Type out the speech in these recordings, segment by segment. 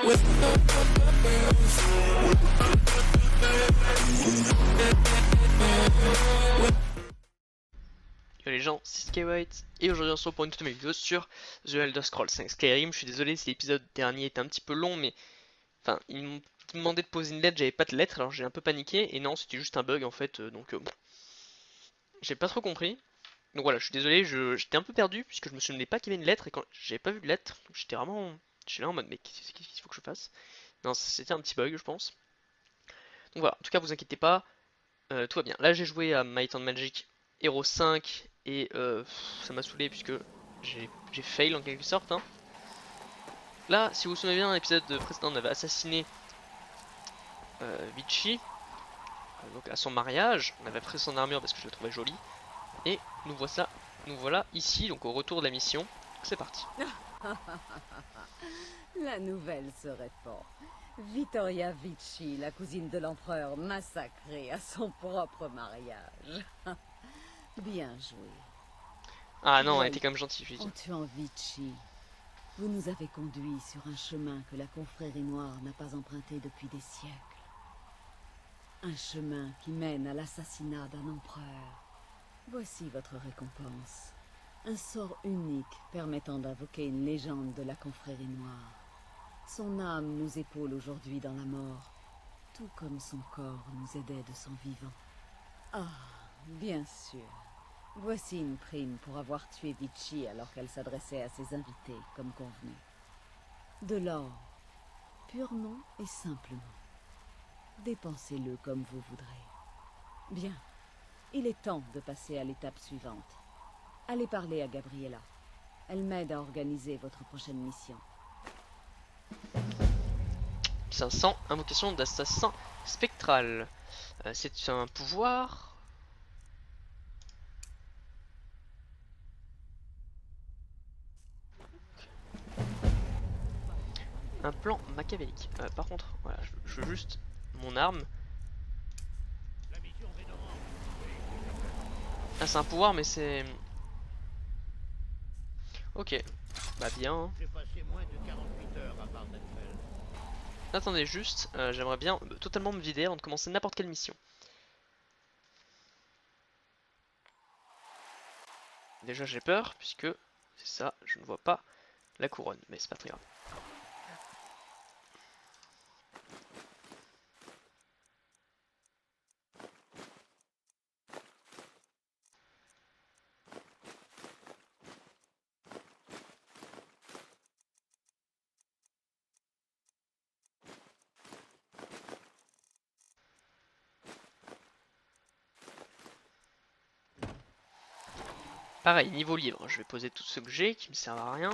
Yo les gens, c'est Skywhite et aujourd'hui on se retrouve pour une toute nouvelle vidéo sur The Elder Scrolls 5 Skyrim. Je suis désolé si l'épisode dernier était un petit peu long, mais enfin ils m'ont demandé de poser une lettre, j'avais pas de lettre, alors j'ai un peu paniqué et non c'était juste un bug en fait, j'ai pas trop compris. Donc voilà, je suis désolé, j'étais un peu perdu puisque je me souvenais pas qu'il y avait une lettre et quand j'avais pas vu de lettre, donc j'étais là en mode mais qu'est-ce qu'il faut que je fasse? Non, c'était un petit bug je pense. Donc voilà, en tout cas vous inquiétez pas, tout va bien. Là j'ai joué à Might and Magic Hero 5 et ça m'a saoulé puisque j'ai fail en quelque sorte, hein. Là, si vous vous souvenez bien, dans l'épisode précédent, on avait assassiné Vichy, donc à son mariage. On avait pris son armure parce que je la trouvais jolie. Et nous voilà ici, donc au retour de la mission. C'est parti. La nouvelle se répand. Vittoria Vicci, la cousine de l'empereur, massacrée à son propre mariage. Bien joué. Ah non, elle Voyons, était quand même gentille, je lui dis. en tuant Vicci, vous nous avez conduits sur un chemin que la confrérie noire n'a pas emprunté depuis des siècles. Un chemin qui mène à l'assassinat d'un empereur. Voici votre récompense. Un sort unique permettant d'invoquer une légende de la confrérie noire. Son âme nous épaule aujourd'hui dans la mort, tout comme son corps nous aidait de son vivant. Ah, bien sûr. Voici une prime pour avoir tué Vicci alors qu'elle s'adressait à ses invités, comme convenu. De l'or, purement et simplement. Dépensez-le comme vous voudrez. Bien, il est temps de passer à l'étape suivante. Allez parler à Gabriella. Elle m'aide à organiser votre prochaine mission. 500, invocation d'assassin spectral. C'est un pouvoir. Un plan machiavélique. Par contre, voilà, je veux juste mon arme. Ah, c'est un pouvoir, mais c'est. Ok, bah bien. Attendez juste, j'aimerais bien totalement me vider avant de commencer n'importe quelle mission. Déjà j'ai peur, puisque c'est ça, je ne vois pas la couronne, mais c'est pas très grave. Pareil, niveau livre, je vais poser tout ce que j'ai qui me servent à rien.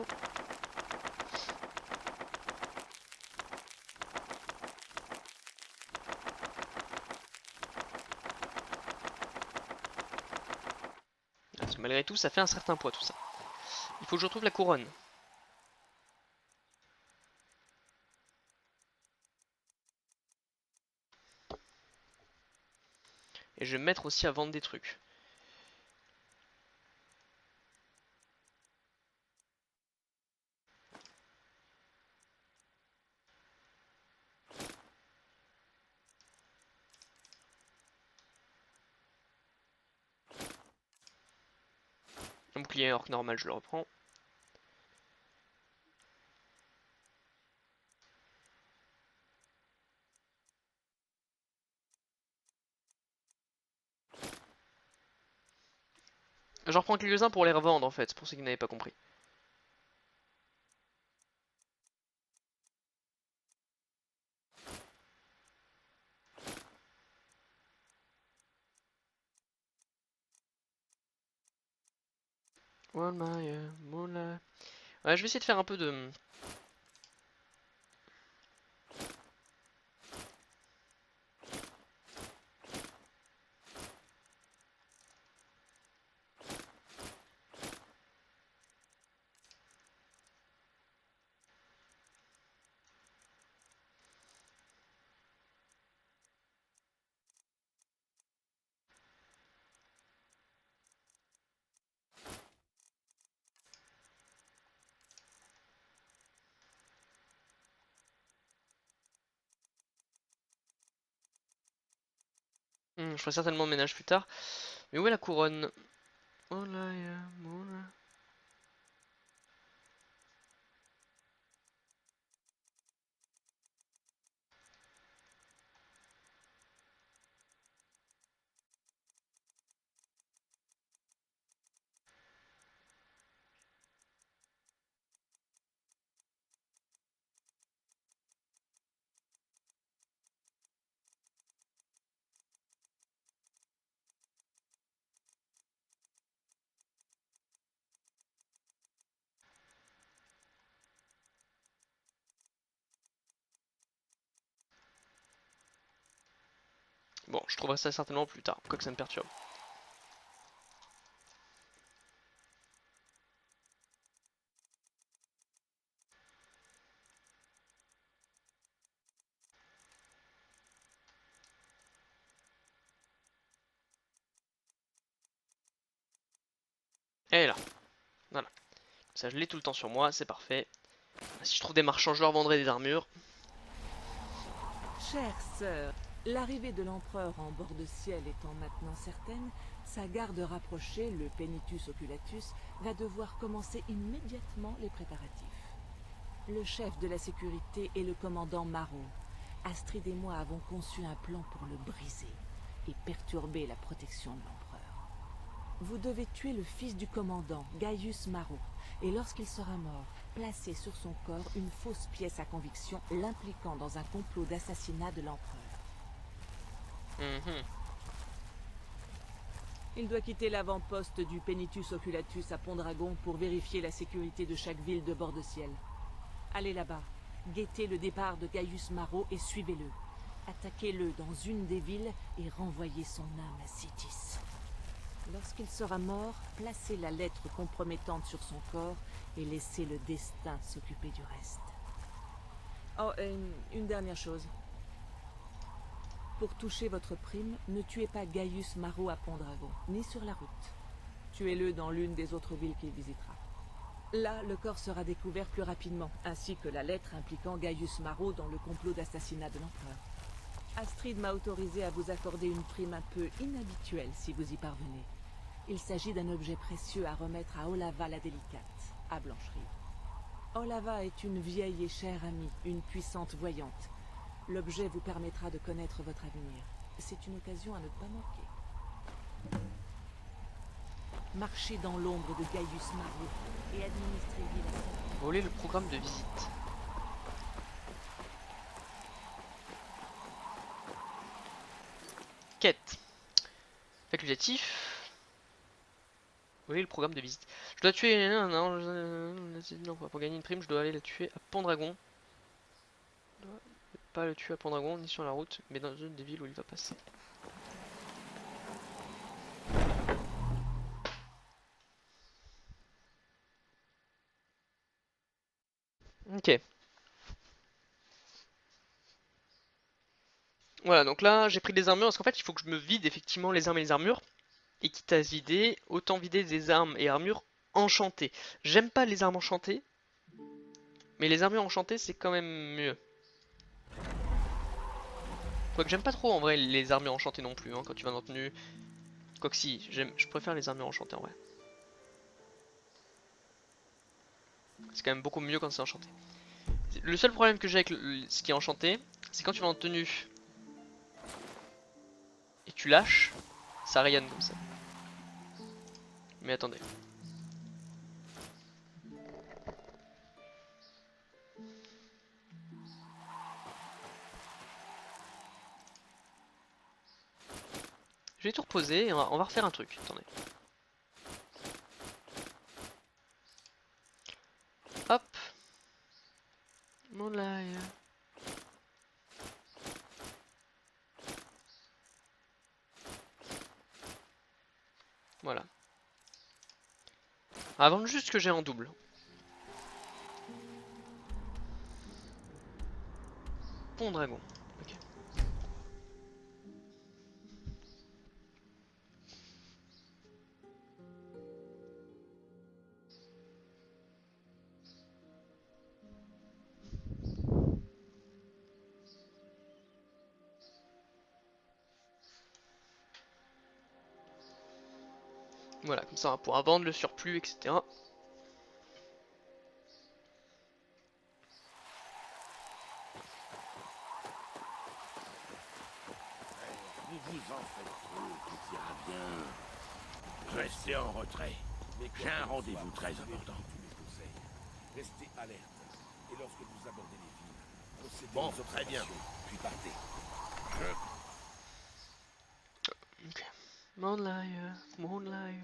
Parce que malgré tout, ça fait un certain poids tout ça. Il faut que je retrouve la couronne. Et je vais me mettre aussi à vendre des trucs. Un bouclier orc normal, je le reprends. J'en reprends quelques-uns pour les revendre en fait, pour ceux qui n'avaient pas compris. Ouais, je vais essayer de faire un peu de... Je ferai certainement le ménage plus tard. Mais où est la couronne? Oh là, oh là. Bon, je trouverai ça certainement plus tard, quoique ça me perturbe. Elle est là, voilà. Ça, je l'ai tout le temps sur moi, c'est parfait. Si je trouve des marchands, je leur vendrai des armures. Chère sœur, l'arrivée de l'empereur en bord de ciel étant maintenant certaine, sa garde rapprochée, le Penitus Oculatus, va devoir commencer immédiatement les préparatifs. Le chef de la sécurité est le commandant Marot. Astrid et moi avons conçu un plan pour le briser et perturber la protection de l'empereur. Vous devez tuer le fils du commandant, Gaius Marot, et lorsqu'il sera mort, placer sur son corps une fausse pièce à conviction l'impliquant dans un complot d'assassinat de l'empereur. Il doit quitter l'avant-poste du Penitus Oculatus à Pont-Dragon pour vérifier la sécurité de chaque ville de bord de ciel. Allez là-bas, guettez le départ de Gaius Marot et suivez-le. Attaquez-le dans une des villes et renvoyez son âme à Citis. Lorsqu'il sera mort, placez la lettre compromettante sur son corps et laissez le destin s'occuper du reste. Oh, et une dernière chose. Pour toucher votre prime, ne tuez pas Gaius Marot à Pont-Dragon, ni sur la route. Tuez-le dans l'une des autres villes qu'il visitera. Là, le corps sera découvert plus rapidement, ainsi que la lettre impliquant Gaius Marot dans le complot d'assassinat de l'empereur. Astrid m'a autorisé à vous accorder une prime un peu inhabituelle si vous y parvenez. Il s'agit d'un objet précieux à remettre à Olava la Délicate, à Blancherie. Olava est une vieille et chère amie, une puissante voyante. L'objet vous permettra de connaître votre avenir. C'est une occasion à ne pas manquer. Marchez dans l'ombre de Gaius Marot et administrez-lui la salle. Voler le programme de visite. Quête. Facultatif. Voler le programme de visite. Je dois tuer... Non, pour gagner une prime, je dois aller la tuer à Pendragon. Je dois pas le tuer à Pendragon, ni sur la route, mais dans une des villes où il va passer. Ok. Voilà, donc là, j'ai pris des armures, parce qu'en fait, il faut que je me vide effectivement les armes et les armures. Et quitte à se vider, autant vider des armes et armures enchantées. J'aime pas les armes enchantées, mais les armures enchantées, c'est quand même mieux. Quoique j'aime pas trop en vrai les armures enchantées non plus, hein, quand tu vas dans tenue. Quoique si, je préfère les armures enchantées en vrai. C'est quand même beaucoup mieux quand c'est enchanté. Le seul problème que j'ai avec ce qui est enchanté, c'est quand tu vas en tenue et tu lâches, ça rayonne comme ça. Mais attendez. Je vais tout reposer et on va refaire un truc. Attendez. Hop. Moonlight. Voilà. Avant juste que j'ai en double. Pont dragon. Ok. Voilà, comme ça on va pouvoir vendre le surplus, etc. Vous vous en faites trop, tout ira bien. Restez en retrait. J'ai un rendez-vous très important. Restez alerte. Et lorsque vous abordez les villes, procédez Bon, aux très bien. observations, puis partez. Ok. Moonlight, Moonlight.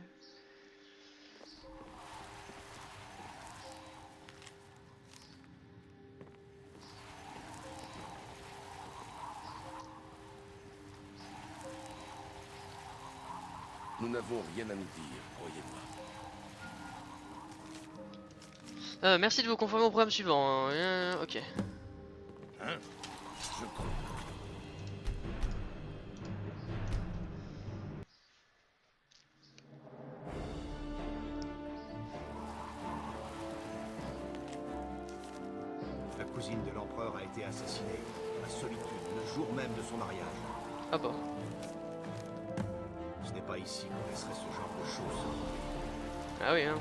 Nous n'avons rien à nous dire, croyez-moi. Merci de vous conformer au programme suivant. Ok. Hein? Je crois. La cousine de l'empereur a été assassinée à Solitude, le jour même de son mariage. Ah bah. Ce n'est pas ici qu'on laisserait ce genre de choses. Ah oui, hein.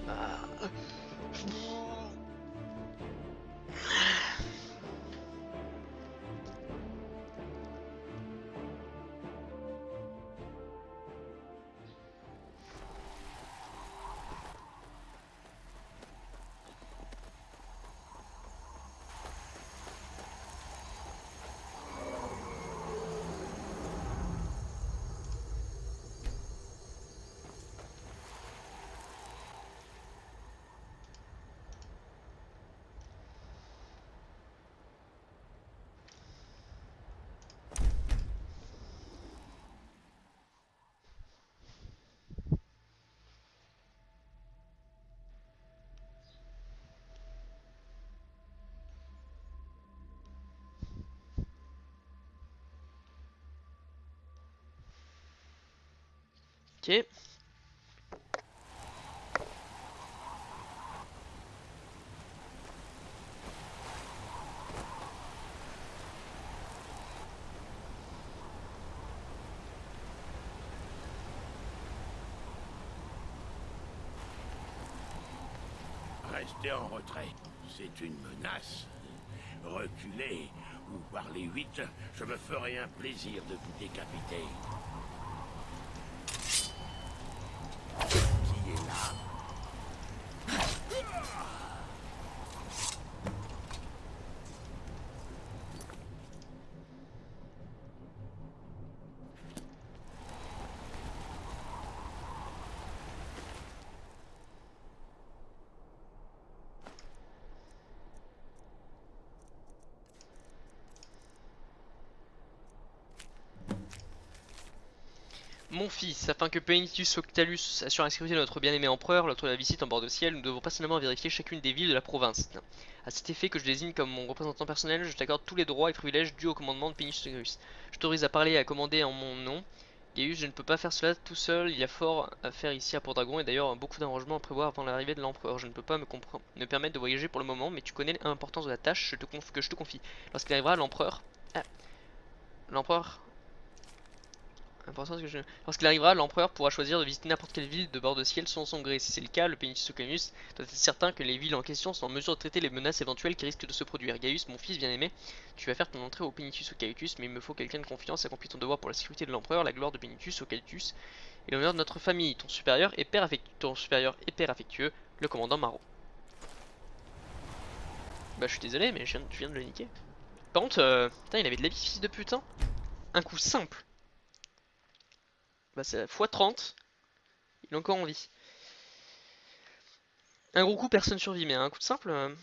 Ah. Ok. Restez en retrait. C'est une menace. Reculez ou parlez vite, je me ferai un plaisir de vous décapiter. Qui est là? Mon fils, afin que Penitus Octalus assure la sécurité de notre bien-aimé empereur, lors de la visite en bord de ciel, nous devons personnellement vérifier chacune des villes de la province. A cet effet que je désigne comme mon représentant personnel, je t'accorde tous les droits et privilèges dus au commandement de Penitus Octalus. Je t'autorise à parler et à commander en mon nom. Gaius, je ne peux pas faire cela tout seul, il y a fort à faire ici à Port-Dragon et d'ailleurs beaucoup d'arrangements à prévoir avant l'arrivée de l'empereur. Je ne peux pas me permettre de voyager pour le moment, mais tu connais l'importance de la tâche que je te confie. Lorsqu'il arrivera, l'empereur... Ah, l'empereur... Lorsqu'il arrivera, l'empereur pourra choisir de visiter n'importe quelle ville de bord de ciel sans son gré. Si c'est le cas, le Penitus Oclanus doit être certain que les villes en question sont en mesure de traiter les menaces éventuelles qui risquent de se produire. Gaius, mon fils bien-aimé, tu vas faire ton entrée au Penitus Occultus, mais il me faut quelqu'un de confiance, accomplis ton devoir pour la sécurité de l'empereur, la gloire de Penitus Occultus et l'honneur de notre famille. Ton supérieur et père affectueux, le commandant Marot. Bah je suis désolé, mais je viens de le niquer. Par contre, putain, il avait de la vie, fils de putain. Un coup simple. Bah c'est x30. Il est encore en vie. Un gros coup, personne survit, mais un coup de simple.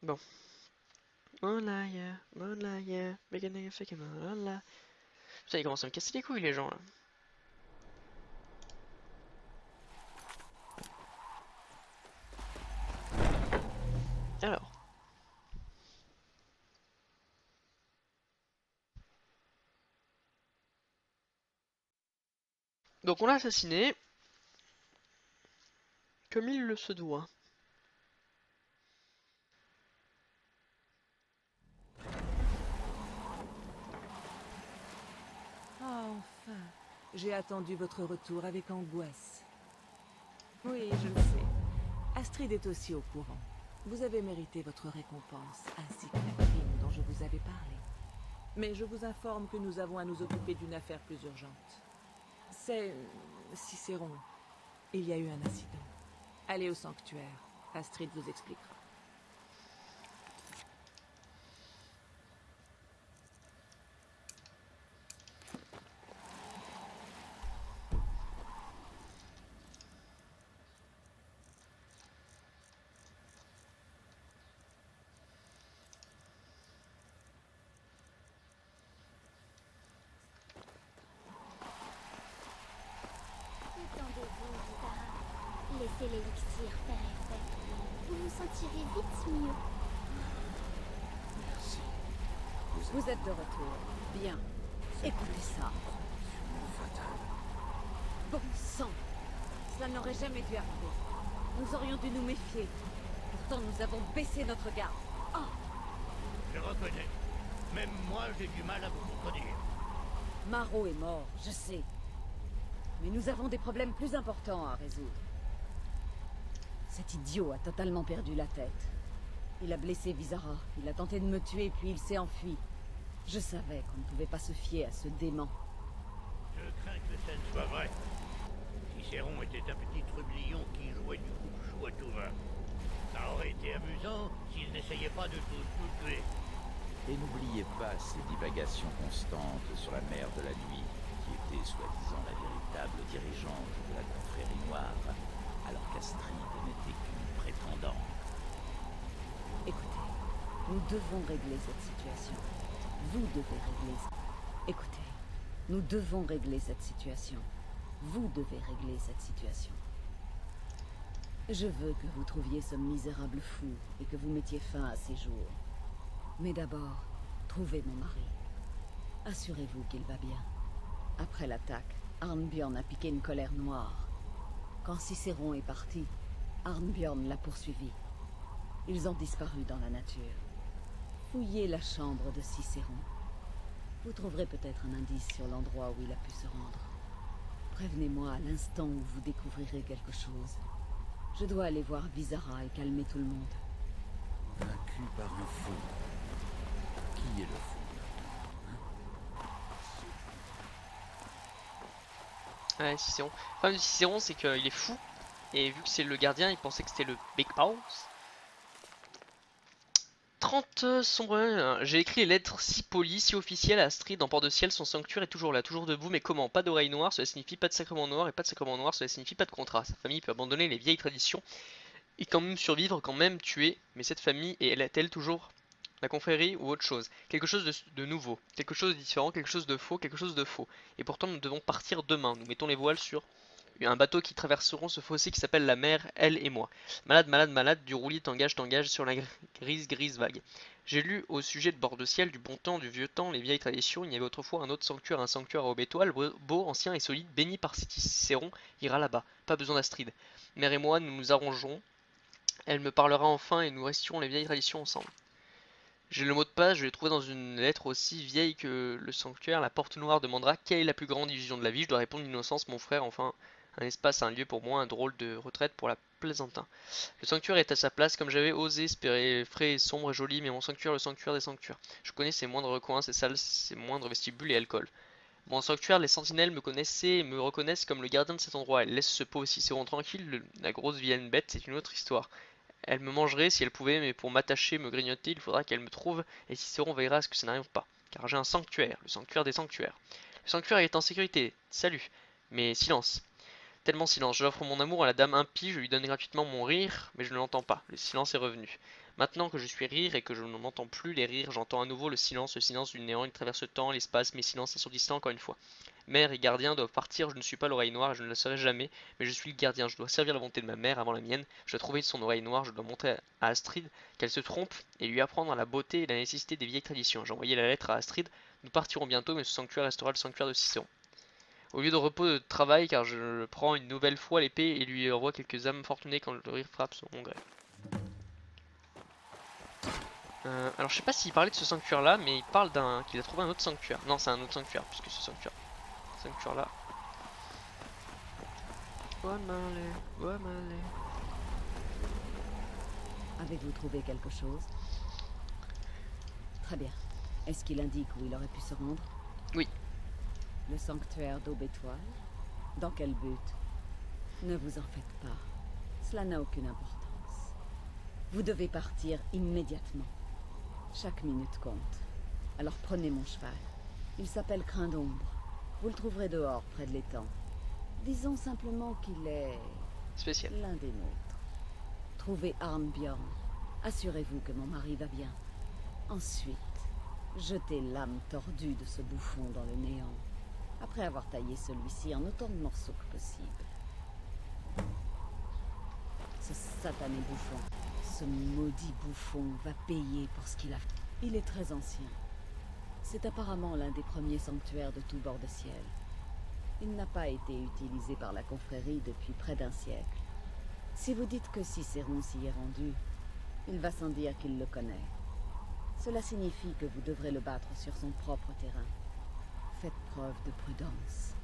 Bon. Moonlight, making a fake moonlight. Putain, ils commencent à me casser les couilles, les gens là. Alors. Donc on l'a assassiné. Comme il le se doit. Ah, enfin. J'ai attendu votre retour avec angoisse. Oui, je le sais. Astrid est aussi au courant. Vous avez mérité votre récompense, ainsi que la prime dont je vous avais parlé. Mais je vous informe que nous avons à nous occuper d'une affaire plus urgente. C'est... Cicéron. Il y a eu un incident. Allez au sanctuaire. Astrid vous expliquera. Détendez-vous, Zara. Laissez l'élixir faire effet. Vous vous sentirez vite mieux. Merci. Vous êtes de retour. Bien. Écoutez ça. Fatal. Bon sang. Cela n'aurait jamais dû arriver. Nous aurions dû nous méfier. Pourtant, nous avons baissé notre garde. Je reconnais. Même moi, j'ai du mal à vous contredire. Marot est mort, je sais. Mais nous avons des problèmes plus importants à résoudre. Cet idiot a totalement perdu la tête. Il a blessé Visara, il a tenté de me tuer, puis il s'est enfui. Je savais qu'on ne pouvait pas se fier à ce dément. Je crains que ça ne soit vrai. Cicéron était un petit trublion qui jouait du coupe-chou à tout va. Ça aurait été amusant s'il n'essayait pas de tous nous tuer. Et n'oubliez pas ces divagations constantes sur la mer de la nuit, qui était soi-disant la véritable dirigeante de la confrérie noire, alors qu'Astrid n'était qu'une prétendante. Écoutez, nous devons régler cette situation. Vous devez régler... Écoutez, nous devons régler cette situation. Vous devez régler cette situation. Je veux que vous trouviez ce misérable fou et que vous mettiez fin à ses jours. Mais d'abord, trouvez mon mari. Assurez-vous qu'il va bien. Après l'attaque, Arnbjorn a piqué une colère noire. Quand Cicéron est parti, Arnbjorn l'a poursuivi. Ils ont disparu dans la nature. Fouillez la chambre de Cicéron. Vous trouverez peut-être un indice sur l'endroit où il a pu se rendre. Prévenez-moi à l'instant où vous découvrirez quelque chose. Je dois aller voir Visara et calmer tout le monde. Vaincu par un fou. Qui est le fou? Ouais, Cicéron. Le problème de Cicéron, c'est qu'il est fou. Et vu que c'est le gardien, il pensait que c'était le Big Boss. 30 sombres. J'ai écrit les lettres si polies, si officielles à Astrid en port de ciel. Son sanctuaire est toujours là, toujours debout. Mais comment? Pas d'oreille noire, cela signifie pas de sacrement noir. Et pas de sacrement noir, cela signifie pas de contrat. Sa famille peut abandonner les vieilles traditions et quand même survivre, quand même tuer. Mais cette famille, est-elle toujours la confrérie ou autre chose? Quelque chose de nouveau, quelque chose de différent, quelque chose de faux, quelque chose de faux. Et pourtant nous devons partir demain. Nous mettons les voiles sur un bateau qui traverseront ce fossé qui s'appelle la mer, elle et moi. Malade, malade, malade, du roulis t'engage sur la grise vague. J'ai lu au sujet de bord de ciel, du bon temps, du vieux temps, les vieilles traditions. Il y avait autrefois un sanctuaire à aube étoile, beau, ancien et solide, béni par Cicéron, ira là-bas. Pas besoin d'Astrid. Mère et moi, nous nous arrangerons. Elle me parlera enfin et nous resterons les vieilles traditions ensemble. J'ai le mot de passe, je l'ai trouvé dans une lettre aussi vieille que le sanctuaire. La porte noire demandera quelle est la plus grande illusion de la vie. Je dois répondre l'innocence, mon frère, enfin un espace, un lieu pour moi, un drôle de retraite pour la plaisantin. Le sanctuaire est à sa place, comme j'avais osé espérer, frais, sombre et joli, mais mon sanctuaire, le sanctuaire des sanctuaires. Je connais ses moindres recoins, ses salles, ses moindres vestibules et alcool. Mon sanctuaire, les sentinelles me connaissaient et me reconnaissent comme le gardien de cet endroit. Elles laissent ce pauvre Cicéron tranquille, la grosse vilaine bête, c'est une autre histoire. Elle me mangerait si elle pouvait, mais pour m'attacher, me grignoter, il faudra qu'elle me trouve, et Cicéron veillera à ce que ça n'arrive pas. Car j'ai un sanctuaire, le sanctuaire des sanctuaires. Le sanctuaire est en sécurité, salut. Mais silence. Tellement silence. J'offre mon amour à la dame impie, je lui donne gratuitement mon rire, mais je ne l'entends pas. Le silence est revenu. Maintenant que je suis rire et que je ne m'entends plus les rires, j'entends à nouveau le silence du néant. Il traverse le temps, l'espace, mais silence assourdissant encore une fois. Mère et gardien doivent partir, je ne suis pas l'oreille noire et je ne le serai jamais, mais je suis le gardien, je dois servir la volonté de ma mère avant la mienne, je dois trouver son oreille noire, je dois montrer à Astrid qu'elle se trompe et lui apprendre la beauté et la nécessité des vieilles traditions. J'ai envoyé la lettre à Astrid, nous partirons bientôt, mais ce sanctuaire restera le sanctuaire de Cicéron. Au lieu de repos de travail, car je prends une nouvelle fois l'épée et lui envoie quelques âmes fortunées quand le rire frappe son gré. Alors je sais pas s'il parlait de ce sanctuaire là, mais il parle qu'il a trouvé un autre sanctuaire. Non, c'est un autre sanctuaire, puisque ce sanctuaire là. Wamale. Avez-vous trouvé quelque chose? Très bien. Est-ce qu'il indique où il aurait pu se rendre? Oui. Le sanctuaire d'Aube Étoile? Dans quel but? Ne vous en faites pas. Cela n'a aucune importance. Vous devez partir immédiatement. Chaque minute compte. Alors prenez mon cheval. Il s'appelle Crin d'Ombre. Vous le trouverez dehors, près de l'étang. Disons simplement qu'il est... Spécial. l'un des nôtres. Trouvez Arnbjorn. Assurez-vous que mon mari va bien. Ensuite, jetez l'âme tordue de ce bouffon dans le néant. Après avoir taillé celui-ci en autant de morceaux que possible. Ce satané bouffon, ce maudit bouffon va payer pour ce qu'il a fait. Il est très ancien. C'est apparemment l'un des premiers sanctuaires de tout bord de ciel. Il n'a pas été utilisé par la confrérie depuis près d'un siècle. Si vous dites que Cicéron s'y est rendu, il va sans dire qu'il le connaît. Cela signifie que vous devrez le battre sur son propre terrain. Faites preuve de prudence.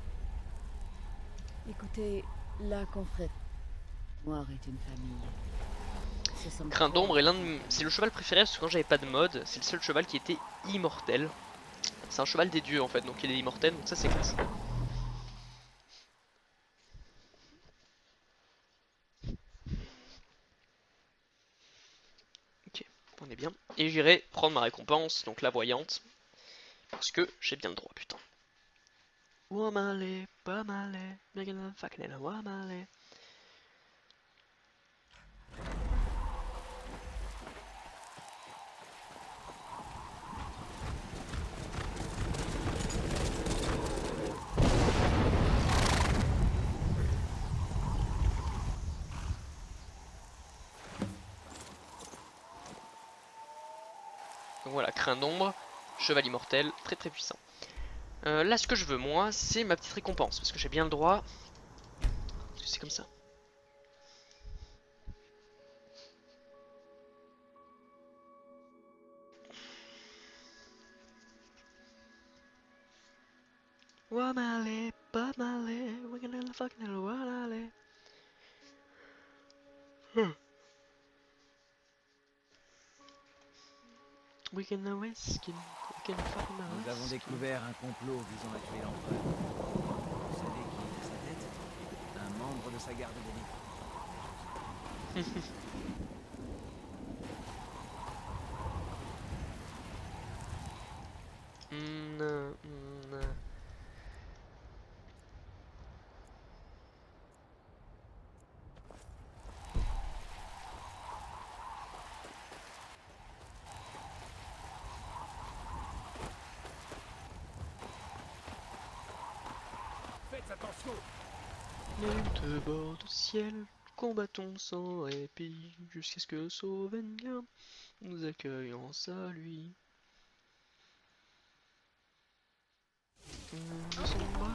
Écoutez, la confrérie noire est une famille. Crin d'Ombre est c'est le cheval préféré parce que quand j'avais pas de mode, c'est le seul cheval qui était immortel. C'est un cheval des dieux en fait, donc il est immortel, donc ça c'est classe. Ok, on est bien. Et j'irai prendre ma récompense, donc la voyante. Parce que j'ai bien le droit, putain. Wamale, Wamale, Wamale. Donc voilà, Crin d'Ombre, cheval immortel, très très puissant. Là ce que je veux moi, c'est ma petite récompense, parce que j'ai bien le droit. Parce que c'est comme ça. Wamale, Wamale, we're gonna fucking Wamale. We can risk it, we can fucking Nous avons découvert un complot visant à tuer l'empereur. Vous savez qui est à sa tête? Un membre de sa garde d'élite. Faites attention! De bord du ciel, combattons sans répit, jusqu'à ce que Sauvenga nous accueille en salut. Nous sommes bras,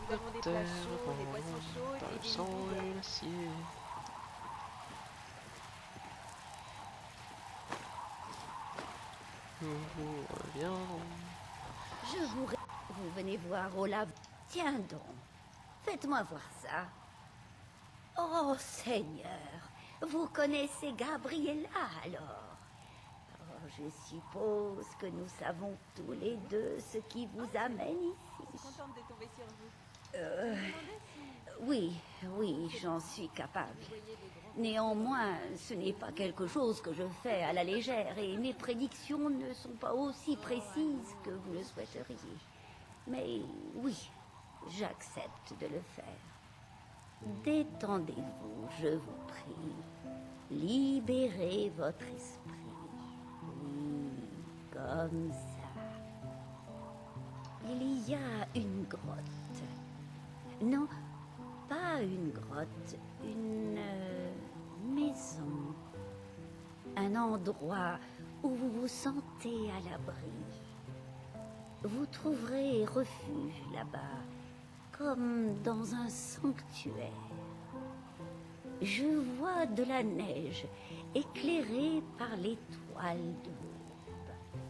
Nous avons des plats chauds, des poissons chauds par et le des sang vignes et l'acier. Nous reviendrons. Vous venez voir Olaf. Tiens donc. Faites-moi voir ça. Oh, Seigneur. Vous connaissez Gabriella, alors? Oh, je suppose que nous savons tous les deux ce qui vous amène ici. Je suis contente de tomber sur vous. Oui, j'en suis capable. Néanmoins, ce n'est pas quelque chose que je fais à la légère et mes prédictions ne sont pas aussi précises que vous le souhaiteriez. Mais oui, j'accepte de le faire. Détendez-vous, je vous prie. Libérez votre esprit. Oui, comme ça. Il y a une grotte. Non, pas une grotte, une maison. Un endroit où vous vous sentez à l'abri. Vous trouverez refuge là-bas comme dans un sanctuaire. Je vois de la neige éclairée par l'étoile de l'aube.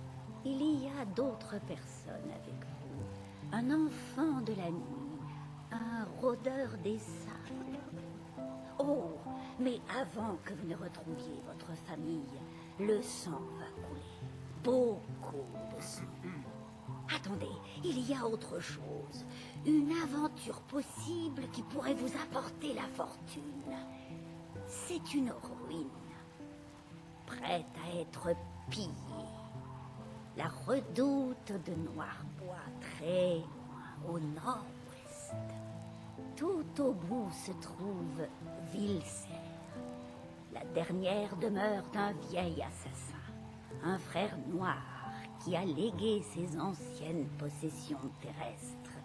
Il y a d'autres personnes avec vous. Un enfant de la nuit, un rôdeur des sables. Oh, mais avant que vous ne retrouviez votre famille, le sang va couler. Beaucoup de sang. Attendez, il y a autre chose. Une aventure possible qui pourrait vous apporter la fortune. C'est une ruine, prête à être pillée. La redoute de Noirbois, très loin au nord-ouest. Tout au bout se trouve Vilser, la dernière demeure d'un vieil assassin, un frère noir qui a légué ses anciennes possessions terrestres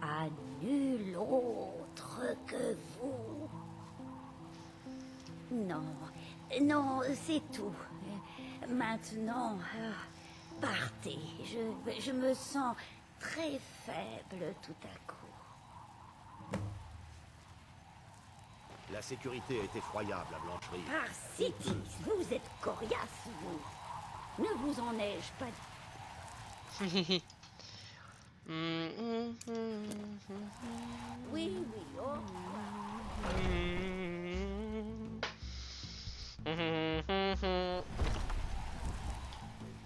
à nul autre que vous. Non, non, c'est tout. Maintenant, partez. Je me sens très faible tout à coup. La sécurité est effroyable à Blancherie. Par Citis, vous êtes coriace, vous. Ne vous en ai-je pas dit? Oui, oui, oh.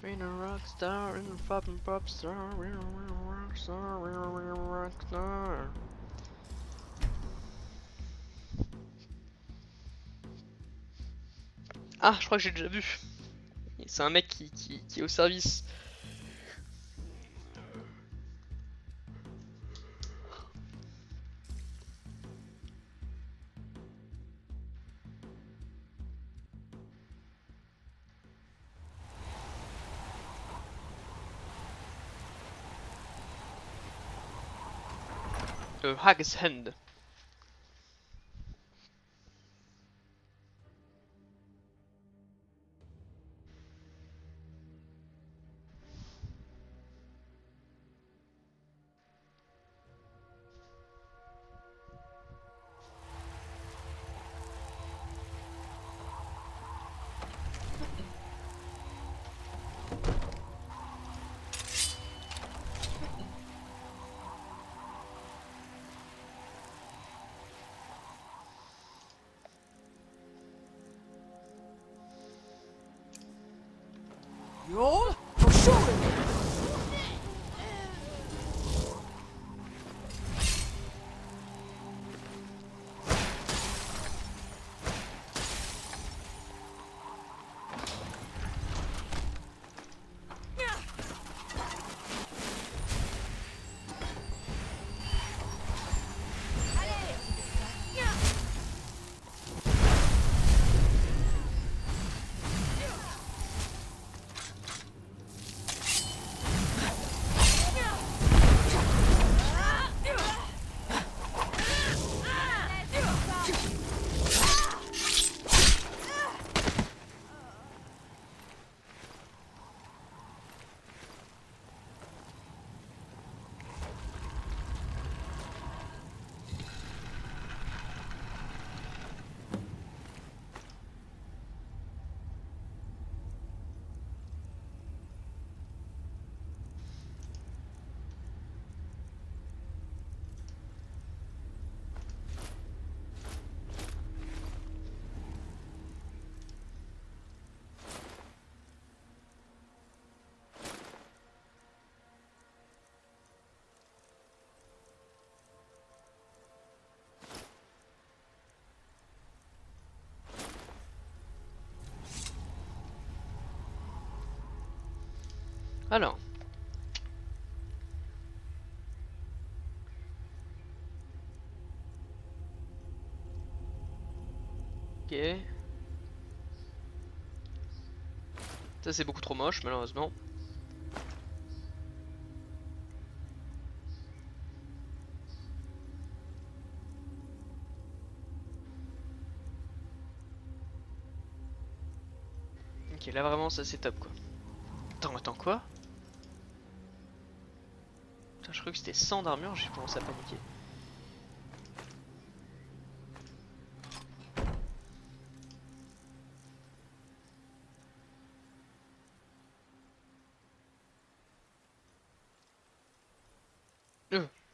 We're a rock star and a fucking pop star. We're a rock star. We're a rock star. Ah, je crois que j'ai déjà vu. C'est un mec qui est au service. Hag's Hand. You're for sure. Alors. Ok. Ça c'est beaucoup trop moche malheureusement. Ok, là vraiment ça c'est top quoi. Attends, quoi? Putain, je crois que c'était 100 d'armure, j'ai commencé à paniquer.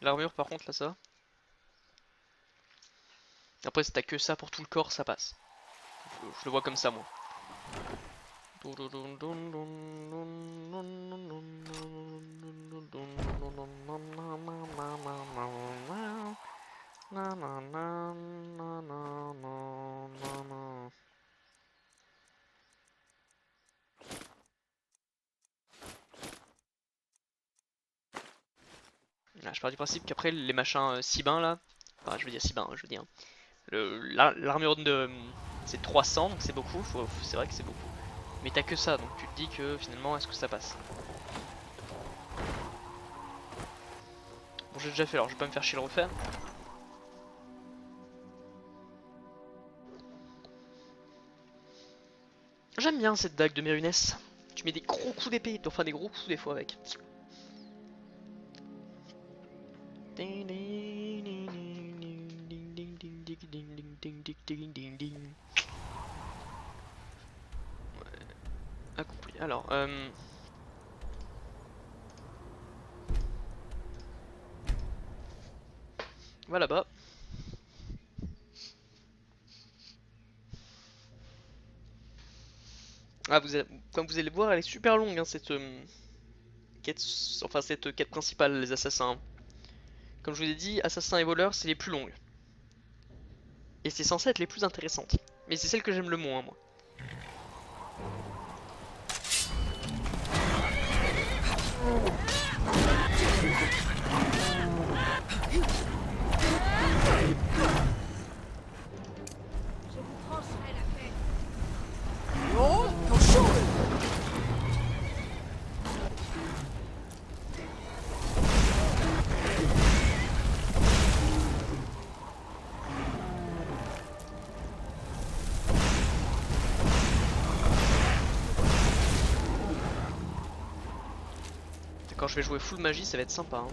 L'armure par contre là ça. Après si t'as que ça pour tout le corps ça passe. Je le vois comme ça moi. Là, je pars du principe qu'après les machins Sibin là, enfin je veux dire Sibin, je veux dire l'armure de c'est 300 donc c'est beaucoup, c'est vrai que c'est beaucoup. Mais t'as que ça donc tu te dis que finalement est-ce que ça passe? Bon j'ai déjà fait alors je vais pas me faire chier le refaire. J'aime bien cette dague de Mérunès. Tu mets des gros coups d'épée, enfin des gros coups des fois avec. Accompli. Alors, va là-bas. Ah, comme vous allez voir, elle est super longue, hein, cette quête, enfin cette quête principale, les assassins. Comme je vous ai dit, assassins et voleurs, c'est les plus longues. Et c'est censé être les plus intéressantes. Mais c'est celle que j'aime le moins, moi. Je vous trancherai la tête. Quand je vais jouer full magie, ça va être sympa. Hein.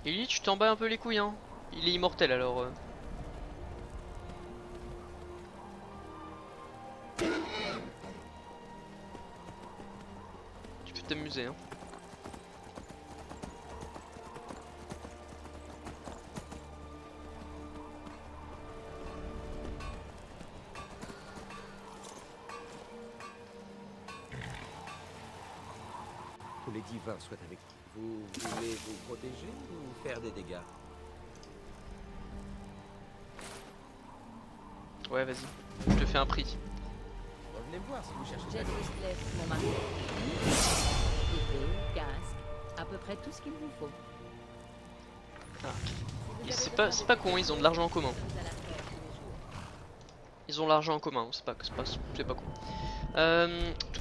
Et lui, tu t'en bats un peu les couilles, hein. Il est immortel alors. Tu peux t'amuser, hein. Que les divins soient avec vous. Vous voulez vous protéger ou faire des dégâts? Ouais, vas-y. Je te fais un prix. Revenez me voir si vous cherchez de la Jadis mon mari. Épée, casque, à peu près tout ce qu'il vous faut. Ah. C'est pas con, ils ont de l'argent en commun. Ils ont l'argent en commun, c'est pas con.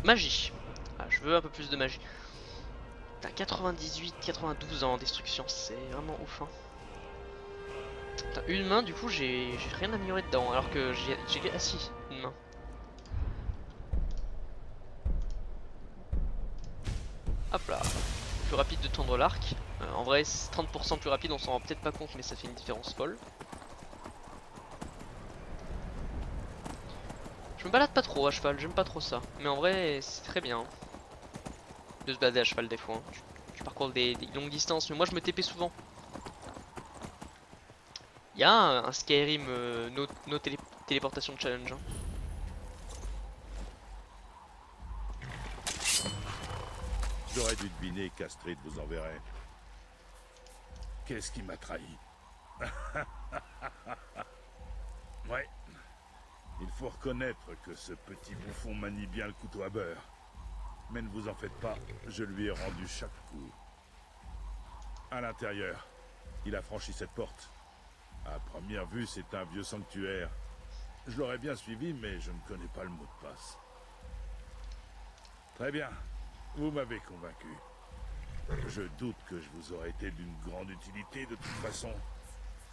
Magie. Ah, je veux un peu plus de magie. T'as 98, 92 ans en destruction, c'est vraiment ouf. Hein. Putain, une main, du coup, j'ai rien amélioré dedans, alors que j'ai... Ah si, une main. Hop là. Plus rapide de tendre l'arc. En vrai, c'est 30% plus rapide, on s'en rend peut-être pas compte, mais ça fait une différence folle. Je me balade pas trop à cheval, j'aime pas trop ça. Mais en vrai, c'est très bien. De se balader à cheval des fois. Hein. Tu parcours des longues distances, mais moi je me TP souvent. Il y a un Skyrim no téléportation challenge. Hein. J'aurais dû deviner qu'Astrid vous enverrait. Qu'est-ce qui m'a trahi? Ouais. Il faut reconnaître que ce petit bouffon manie bien le couteau à beurre. Mais ne vous en faites pas, je lui ai rendu chaque coup. À l'intérieur. Il a franchi cette porte. À première vue, c'est un vieux sanctuaire. Je l'aurais bien suivi, mais je ne connais pas le mot de passe. Très bien. Vous m'avez convaincu. Je doute que je vous aurais été d'une grande utilité de toute façon.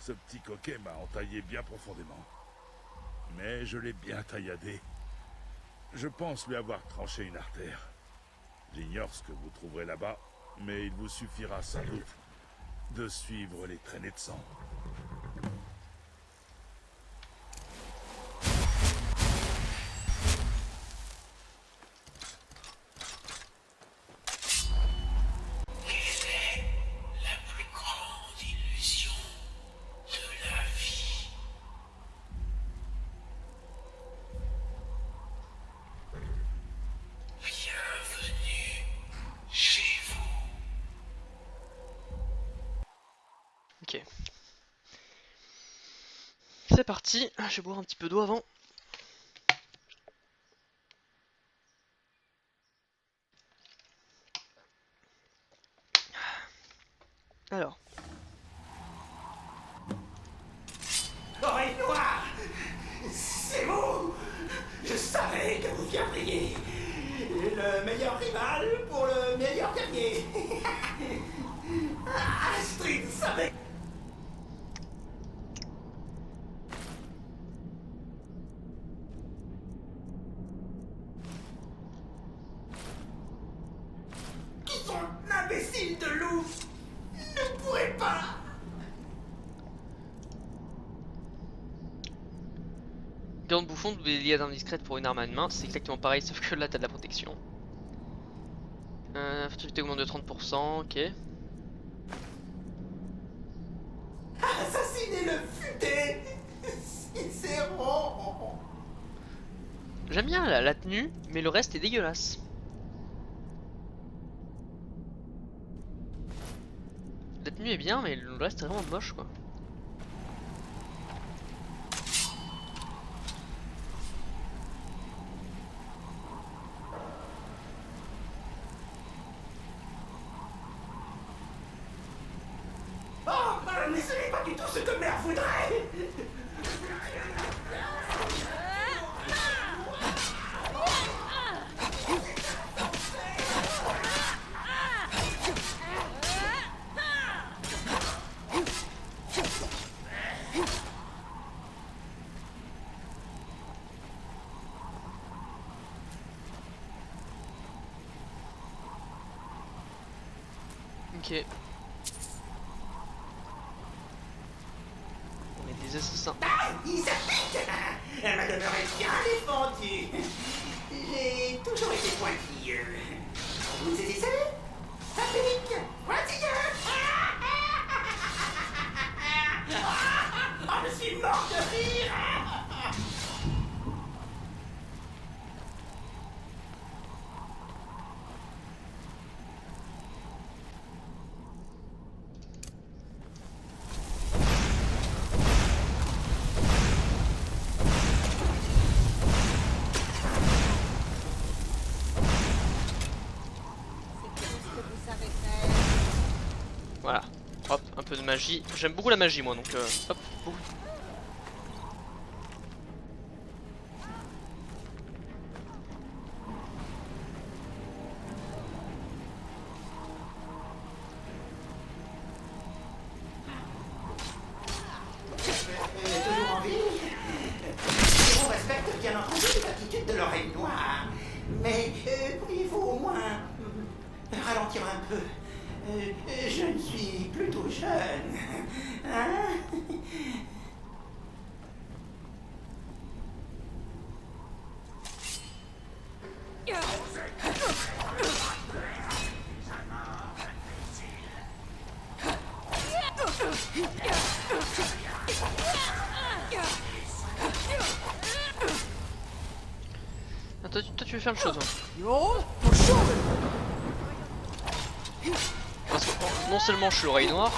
Ce petit coquet m'a entaillé bien profondément. Mais je l'ai bien tailladé. Je pense lui avoir tranché une artère. J'ignore ce que vous trouverez là-bas, mais il vous suffira sans doute de suivre les traînées de sang. Ok. C'est parti, je vais boire un petit peu d'eau avant. Alors. Oreille Noire, c'est vous. Je savais que vous viendriez. Le meilleur rival pour le meilleur guerrier. Astrid savait. Qui sont l'imbécile de loup ne pourrait pas. Gant bouffon, double liade indiscrète pour une arme à une main, c'est exactement pareil sauf que là t'as de la protection. Furtivité augmente de 30%, ok. Assassinez le futé. Cicéron. J'aime bien la tenue, mais le reste est dégueulasse. La tenue est bien, mais le reste est vraiment moche quoi. Oh, mais ce n'est pas du tout ce que mère voudrait. Ok. On est des assassins. Ah, il s'applique. Elle m'a demeuré bien défendue. J'ai toujours été pointilleux. Vous saisissez? Ça pique. Pointilleux. Oh, je suis mort de rire. Voilà. Hop, un peu de magie. J'aime beaucoup la magie moi donc hop, beaucoup. Toujours en vie. On respecte bien entendu l'attitude de l'oreille noire. Mais pourriez-vous au moins ralentir un peu? Je suis plutôt jeune. Hein? Ah, toi, tu veux faire le chose. Parce que non seulement je suis l'oreille noire,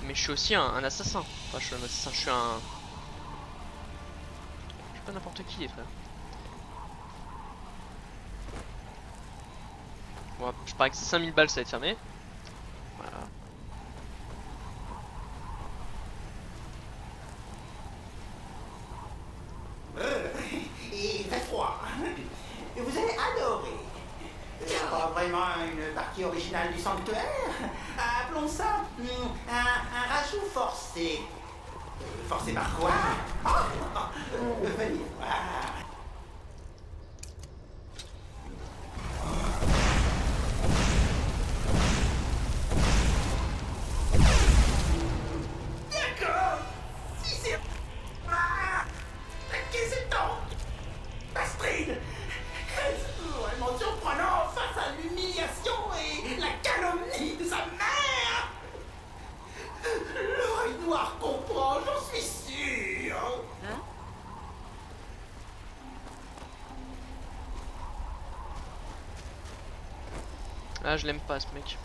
mais je suis aussi un assassin. Enfin, je suis un assassin, je suis pas n'importe qui, les frères. Bon, je parie que c'est 5000 balles, ça va être fermé. Voilà. Il fait froid. Vous allez adorer. Pas vraiment une partie originale du sanctuaire. Appelons ça un rajout forcé. Forcé par quoi? Venez voir. D'accord. Si c'est... Qu'est-ce que c'est donc? Astrid, est-ce vraiment surprenant face à l'humiliation et la calomnie de sa mère? L'oreille noire comprend, j'en suis sûr. Hein? Ah, je l'aime pas ce mec.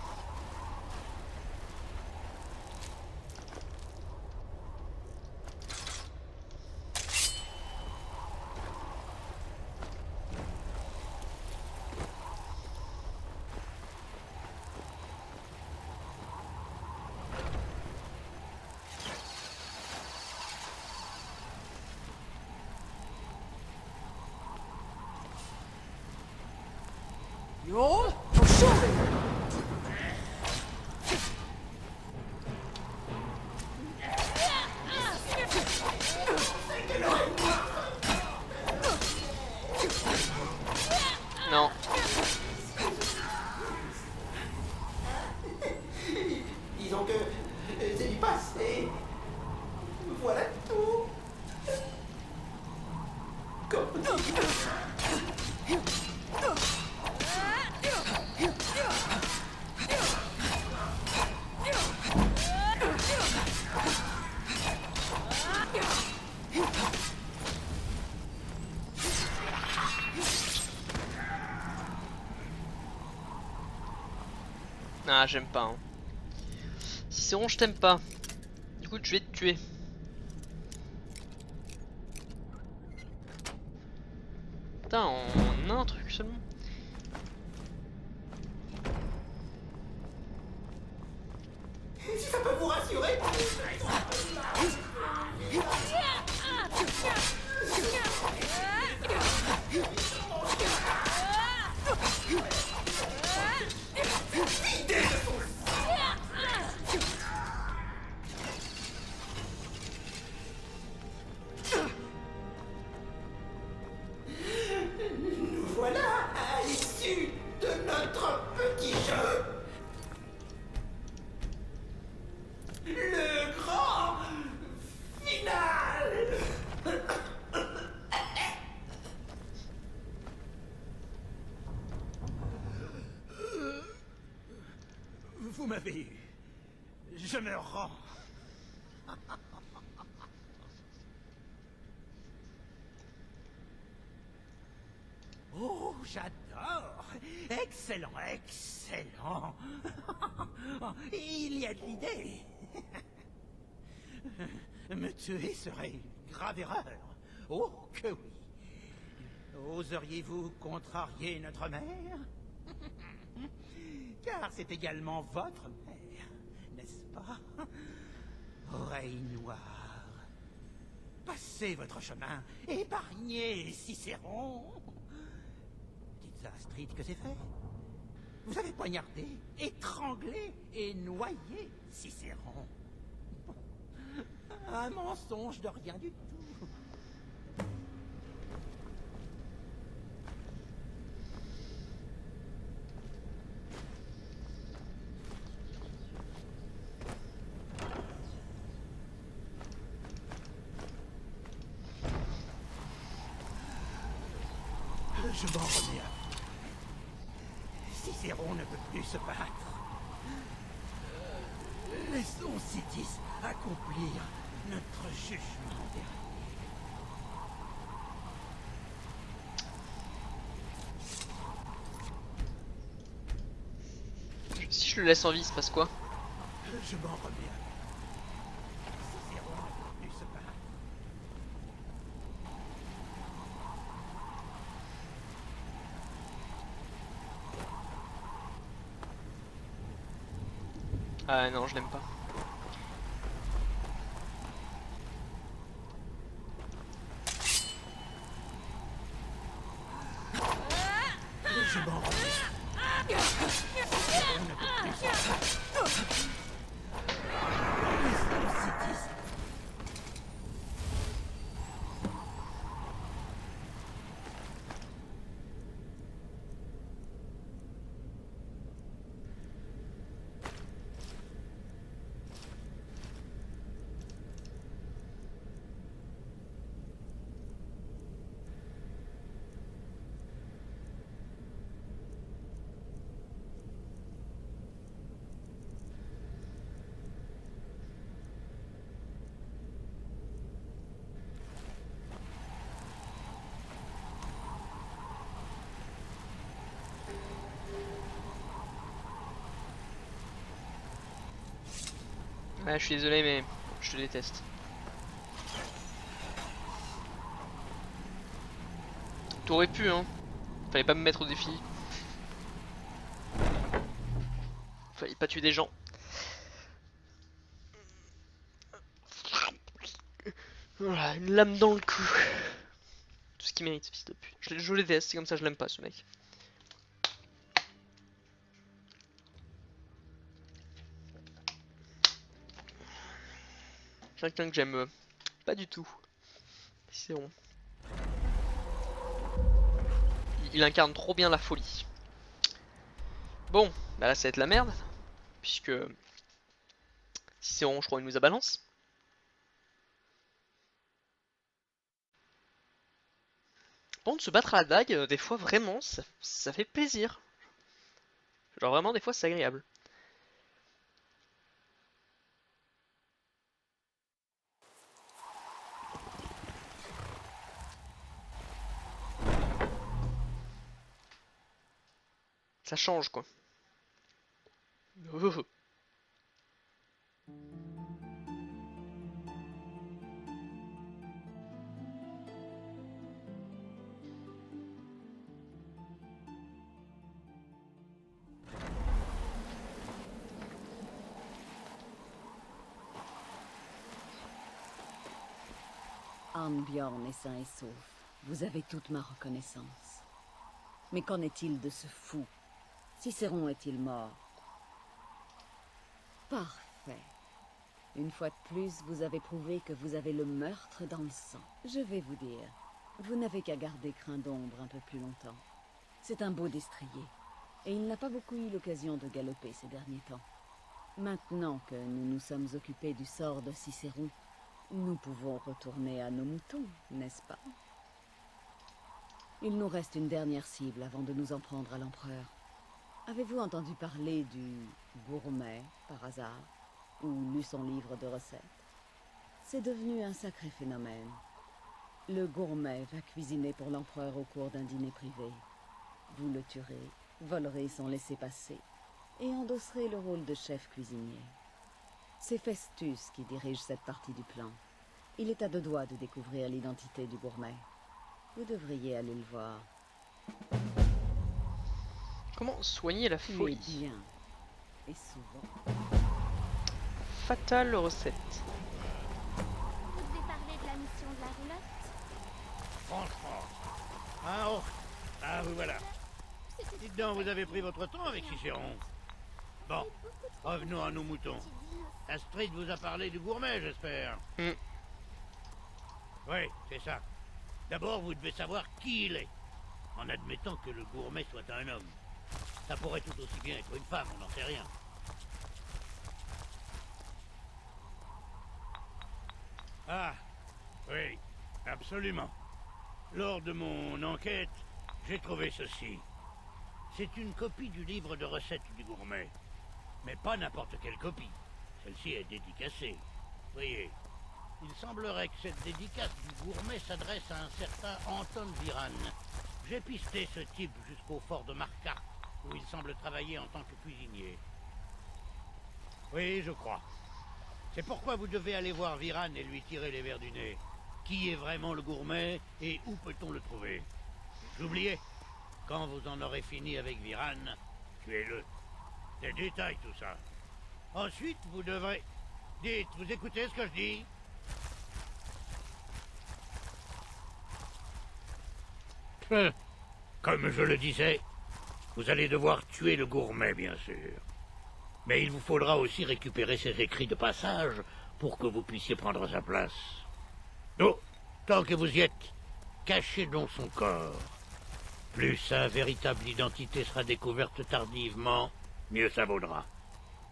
Yo, chauffe. Non. Disons que c'est du passé. Voilà tout. Comme dit. Ah, j'aime pas. Hein. Cicéron, je t'aime pas. Du coup, je vais te tuer. Putain, on a un truc seulement. Si ça peut vous rassurer. Nous voilà à l'issue de notre petit jeu. Le grand final. Vous m'avez eu. Je me rends. Oh, j'adore. Excellent, excellent. Il y a de l'idée. Me tuer serait une grave erreur. Oh, que oui. Oseriez-vous contrarier notre mère? Car c'est également votre mère, n'est-ce pas? Oreille noire. Passez votre chemin, épargnez Cicéron. Dites à Astrid que c'est fait. Vous avez poignardé, étranglé et noyé Cicéron. Un mensonge de rien du tout. Je m'en remets à vous. Cicéron ne peut plus se battre. Laissons Citis accomplir notre jugement dernier. Si je le laisse en vie, il se passe quoi? Je m'en remets à vous. Cicéron ne peut plus se battre. Ah non, je l'aime pas. Je m'en Ouais, je suis désolé, mais je te déteste. T'aurais pu, hein. Fallait pas me mettre au défi. Fallait pas tuer des gens. Voilà, une lame dans le cou. Tout ce qu'il mérite, ce fils de pute. Je le déteste, c'est comme ça, je l'aime pas, ce mec. Quelqu'un que j'aime pas du tout. C'est bon. Il incarne trop bien la folie. Bon, bah là ça va être la merde. Puisque Cicéron, je crois, il nous a balance. Bon, de se battre à la dague, des fois vraiment, ça fait plaisir. Genre vraiment, des fois c'est agréable. Ça change quoi. Oh. Arnbjorn est sain et sauf. Vous avez toute ma reconnaissance. Mais qu'en est-il de ce fou? Cicéron est-il mort? Parfait. Une fois de plus, vous avez prouvé que vous avez le meurtre dans le sang. Je vais vous dire, vous n'avez qu'à garder Crin d'Ombre un peu plus longtemps. C'est un beau destrier, et il n'a pas beaucoup eu l'occasion de galoper ces derniers temps. Maintenant que nous nous sommes occupés du sort de Cicéron, nous pouvons retourner à nos moutons, n'est-ce pas? Il nous reste une dernière cible avant de nous en prendre à l'empereur. Avez-vous entendu parler du gourmet, par hasard, ou lu son livre de recettes? C'est devenu un sacré phénomène. Le gourmet va cuisiner pour l'empereur au cours d'un dîner privé. Vous le tuerez, volerez son laissez-passer, et endosserez le rôle de chef cuisinier. C'est Festus qui dirige cette partie du plan. Il est à deux doigts de découvrir l'identité du gourmet. Vous devriez aller le voir. Comment soigner la folie? Bien. Et souvent. Fatale recette. Vous devez parler de la mission de la roulotte? Franchement. Ah, oh. Ah, vous voilà. Dites donc, vous avez pris votre temps avec Cicéron. Bon, revenons à nos moutons. Astrid vous a parlé du gourmet, j'espère. Oui, c'est ça. D'abord, vous devez savoir qui il est. En admettant que le gourmet soit un homme. Ça pourrait tout aussi bien être une femme, on n'en sait rien. Ah, oui, absolument. Lors de mon enquête, j'ai trouvé ceci. C'est une copie du livre de recettes du gourmet. Mais pas n'importe quelle copie. Celle-ci est dédicacée. Voyez, il semblerait que cette dédicace du gourmet s'adresse à un certain Anton Viran. J'ai pisté ce type jusqu'au fort de Marquardt, où il semble travailler en tant que cuisinier. Oui, je crois. C'est pourquoi vous devez aller voir Viran et lui tirer les vers du nez. Qui est vraiment le gourmet et où peut-on le trouver? J'oubliais. Quand vous en aurez fini avec Viran, tuez-le. Des détails tout ça. Ensuite, vous devrez... Dites, vous écoutez ce que je dis? Comme je le disais, vous allez devoir tuer le gourmet, bien sûr. Mais il vous faudra aussi récupérer ses écrits de passage pour que vous puissiez prendre sa place. Donc, tant que vous y êtes, cachez donc son corps. Plus sa véritable identité sera découverte tardivement, mieux ça vaudra.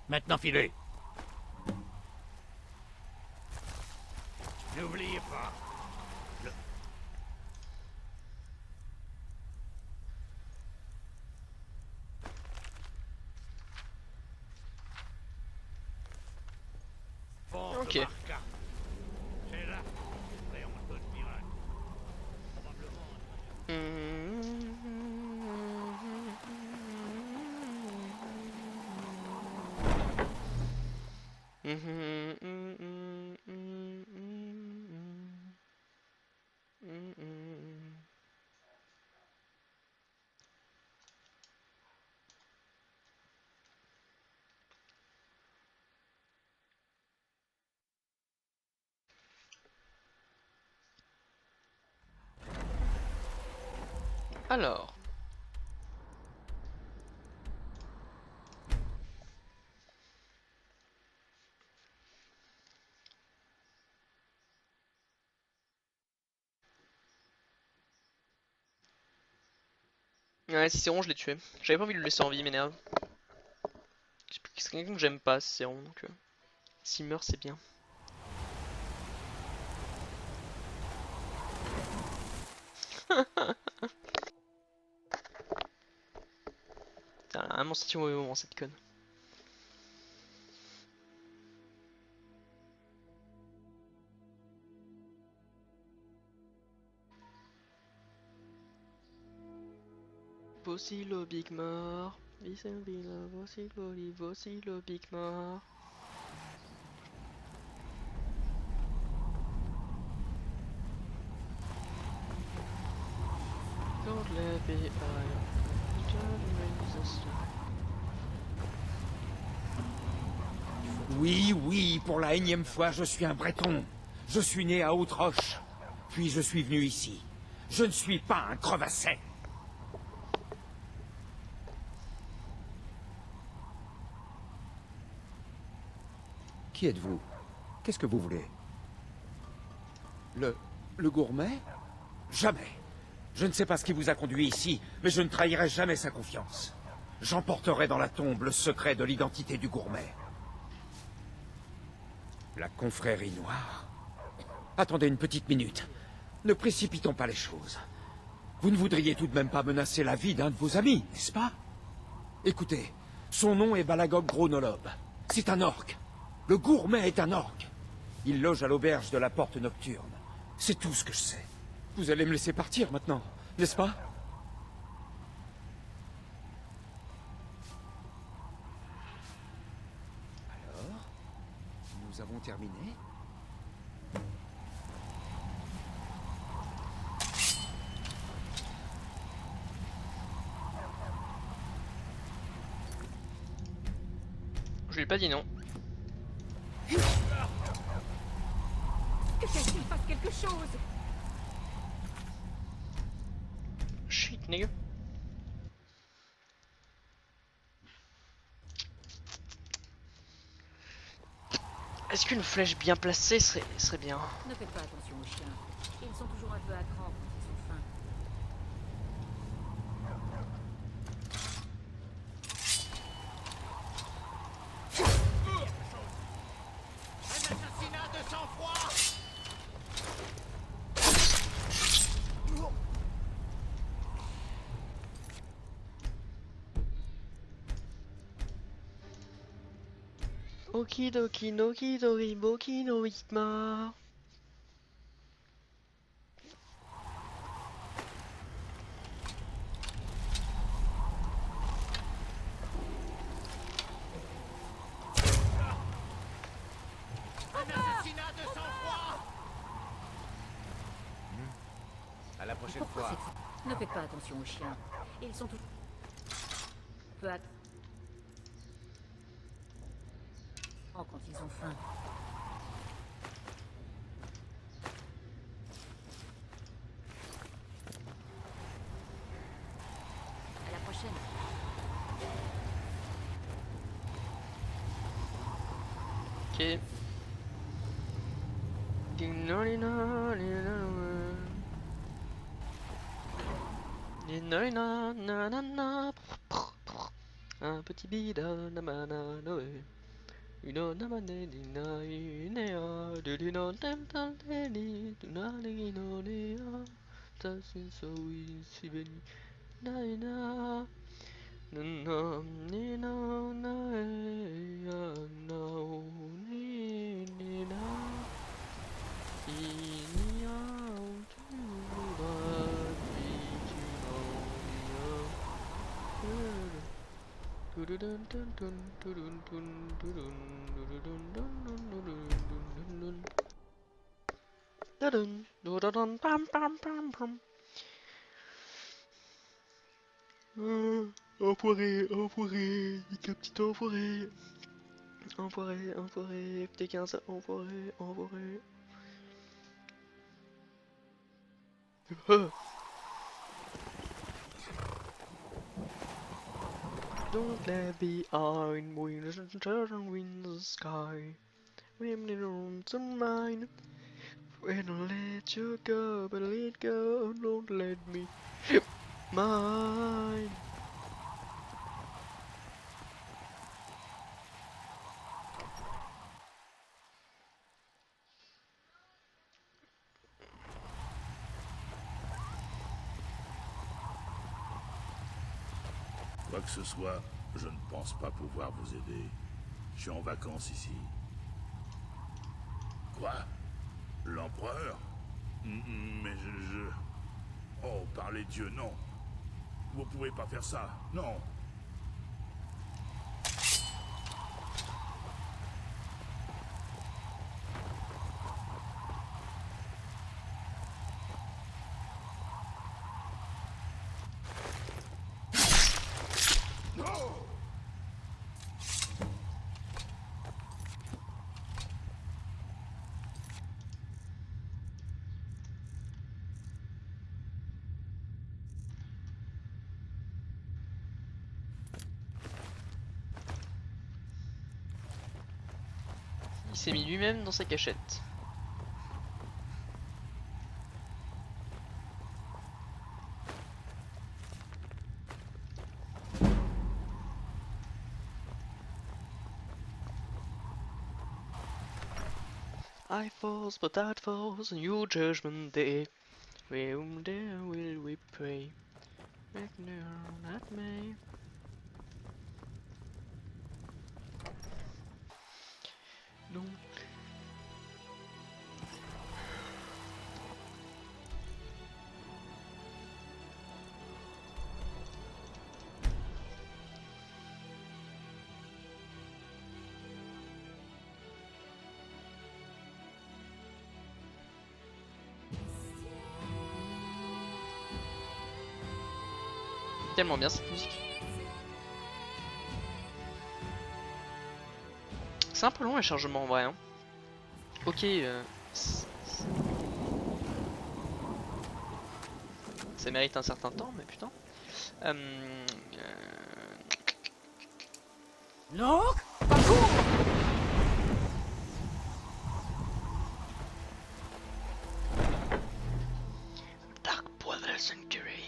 Maintenant, filez. N'oubliez pas. Ok. C'est là. Rayon de miracle. Probablement. Alors. Ouais, Cicéron, je l'ai tué. J'avais pas envie de le laisser en vie, il m'énerve. C'est quelqu'un que j'aime pas, Cicéron, donc... S'il meurt, c'est bien. Putain, elle a vraiment sorti au mauvais moment, cette conne. Voici le Big Mort. Voici le Big Mort. Don't let me Oui, oui, pour la énième fois, je suis un Breton. Je suis né à Haute-Roche. Puis je suis venu ici. Je ne suis pas un crevasset. Qui êtes-vous? Qu'est-ce que vous voulez? Le gourmet? Jamais. Je ne sais pas ce qui vous a conduit ici, mais je ne trahirai jamais sa confiance. J'emporterai dans la tombe le secret de l'identité du gourmet. La confrérie noire? Attendez une petite minute. Ne précipitons pas les choses. Vous ne voudriez tout de même pas menacer la vie d'un de vos amis, n'est-ce pas? Écoutez, son nom est Balagog Gronolob. C'est un orque. Le gourmet est un orque. Il loge à l'auberge de la Porte Nocturne. C'est tout ce que je sais. Vous allez me laisser partir maintenant, n'est-ce pas? Alors, nous avons terminé? Je lui ai pas dit non. Que quelqu'un fasse quelque chose! Shit, nigga. Est-ce qu'une flèche bien placée serait bien? Ne faites pas attention aux chiens. Ils sont toujours un peu à cran quand ils ont faim. Un assassinat de sang-froid! Okidoki noki dori boki no itma. Un assassinat de sang-froid! À la prochaine Pourquoi fois. Ne faites pas attention aux chiens. Ils sont toujours... peu à... comprends quand ils ont faim. À la prochaine. Ok. Un petit bida na banana, une namanina, une dudino tental teni, tunalino nea, tassin so si beni, naina, nana, nina, naea, no, nina, inia, enfoiré, quel petit enfoiré, enfoiré, petit 15, enfoiré. Don't let the iron winds turn in the sky. Raining on some mine. When I let you go, but let go, don't let me mine. Quoi que ce soit, je ne pense pas pouvoir vous aider. Je suis en vacances ici. Quoi? L'empereur? Mais je... Oh, par les dieux, non. Vous pouvez pas faire ça, non. Il s'est mis lui-même dans sa cachette. I falls, but that falls on your judgment day. Whom there will we pray? Make known at me. Non. Tellement bien cette musique. C'est un peu long le chargement en vrai. Hein. Ok. Ça mérite un certain temps, mais putain. Non, parcours. Dark Brother Sanctuary.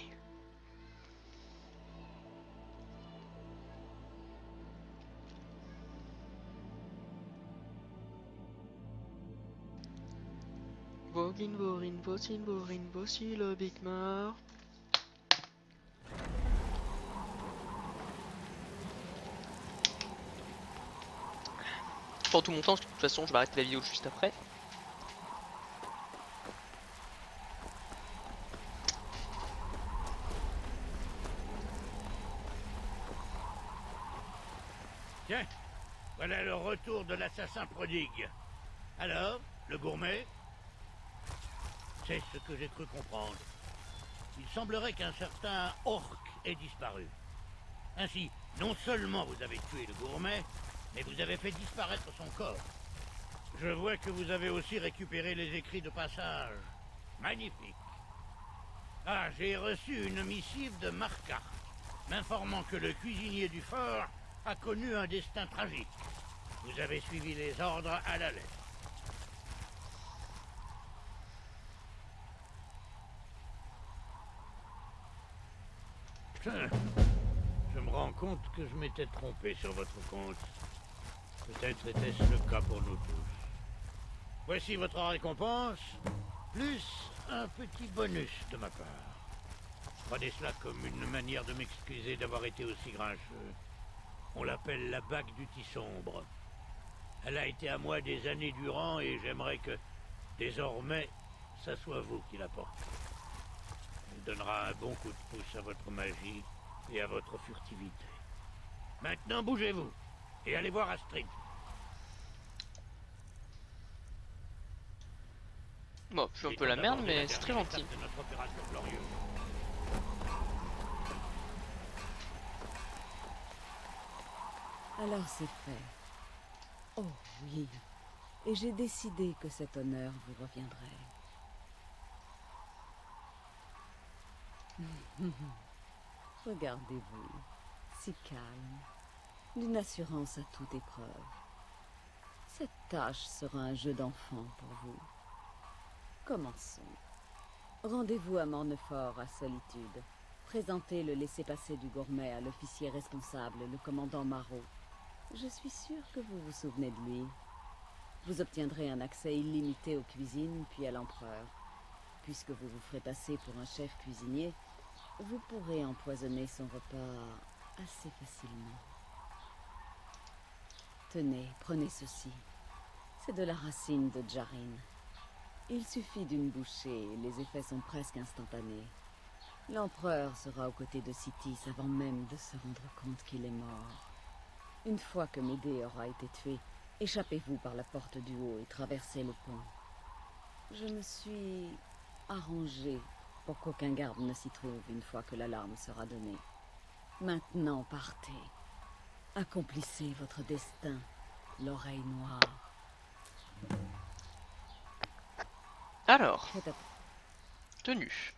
Voici le Big Mar. Je prends tout mon temps parce que de toute façon je vais arrêter la vidéo juste après. Tiens, voilà le retour de l'assassin prodigue. Alors, le gourmet? C'est ce que j'ai cru comprendre. Il semblerait qu'un certain orc ait disparu. Ainsi, non seulement vous avez tué le gourmet, mais vous avez fait disparaître son corps. Je vois que vous avez aussi récupéré les écrits de passage. Magnifique. Ah, j'ai reçu une missive de Marca, m'informant que le cuisinier du fort a connu un destin tragique. Vous avez suivi les ordres à la lettre. Je me rends compte que je m'étais trompé sur votre compte. Peut-être était-ce le cas pour nous tous. Voici votre récompense, plus un petit bonus de ma part. Prenez cela comme une manière de m'excuser d'avoir été aussi grincheux. On l'appelle la bague du Tissombre. Elle a été à moi des années durant et j'aimerais que, désormais, ça soit vous qui la portez. Elle donnera un bon coup de pouce à votre magie et à votre furtivité. Maintenant, bougez-vous et allez voir Astrid. Bon, je suis un peu la merde, mais c'est très gentil. Alors c'est fait. Oh oui. Et j'ai décidé que cet honneur vous reviendrait. Regardez-vous, si calme, d'une assurance à toute épreuve. Cette tâche sera un jeu d'enfant pour vous. Commençons. Rendez-vous à Mornefort, à Solitude. Présentez le laissez-passer du gourmet à l'officier responsable, le commandant Marot. Je suis sûre que vous vous souvenez de lui. Vous obtiendrez un accès illimité aux cuisines, puis à l'empereur. Puisque vous vous ferez passer pour un chef cuisinier, vous pourrez empoisonner son repas assez facilement. Tenez, prenez ceci. C'est de la racine de Djarin. Il suffit d'une bouchée et les effets sont presque instantanés. L'empereur sera aux côtés de Sitis avant même de se rendre compte qu'il est mort. Une fois que Médée aura été tué, échappez-vous par la porte du haut et traversez le pont. Je me suis arrangé pour qu'aucun garde ne s'y trouve une fois que l'alarme sera donnée. Maintenant, partez. Accomplissez votre destin, l'oreille noire. Alors, tenue.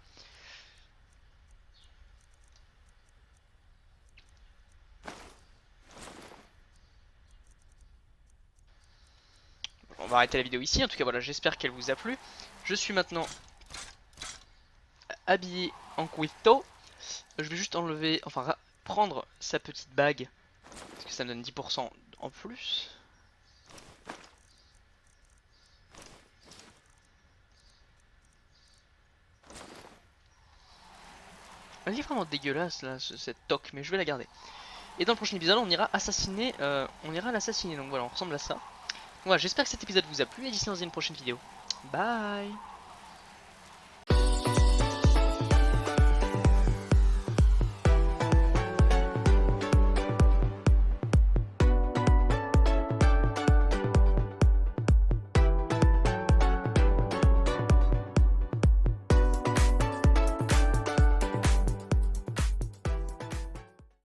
On va arrêter la vidéo ici, en tout cas voilà, j'espère qu'elle vous a plu. Je suis maintenant habillé en Quito. Je vais juste enlever, enfin prendre sa petite bague, parce que ça me donne 10% en plus. Elle est vraiment dégueulasse là, cette toque, mais je vais la garder. Et dans le prochain épisode, on ira assassiner, l'assassiner, donc voilà, on ressemble à ça. Voilà, j'espère que cet épisode vous a plu et d'ici dans une prochaine vidéo. Bye.